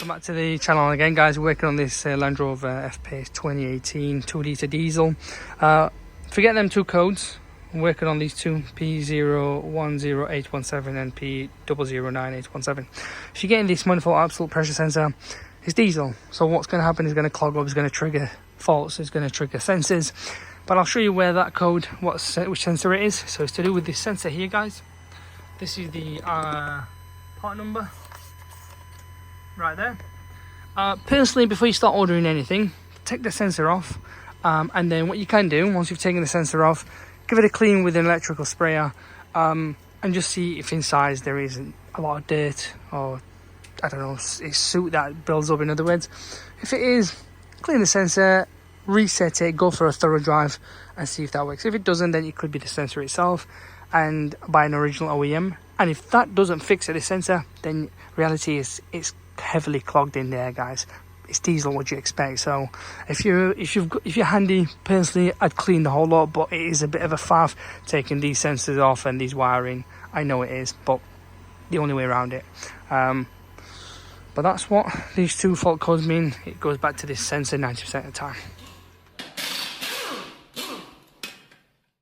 Welcome back to the channel again, guys. We're working on this Land Rover F-Pace 2018 2-litre diesel. Forget them two codes. I'm working on these two, P010817 and P009817. So you're getting this manifold absolute pressure sensor. It's diesel, so what's going to happen is going to clog up, it's going to trigger faults, it's going to trigger sensors. But I'll show you where that code, which sensor it is. So it's to do with this sensor here, guys. This is the part number right there. Personally, before you start ordering anything, take the sensor off, and then what you can do once you've taken the sensor off, give it a clean with an electrical sprayer, and just see if inside there isn't a lot of dirt or I don't know, it's soot that builds up. In other words, if it is, clean the sensor, reset it, go for a thorough drive and see if that works. If it doesn't, then it could be the sensor itself and buy an original OEM. And if that doesn't fix it, the sensor, then reality is it's heavily clogged in there, guys. It's diesel, what do you expect? So if you're handy, personally I'd clean the whole lot, but it is a bit of a faff taking these sensors off and these wiring. I know it is, but the only way around it. But that's what these two fault codes mean. It goes back to this sensor 90% of the time.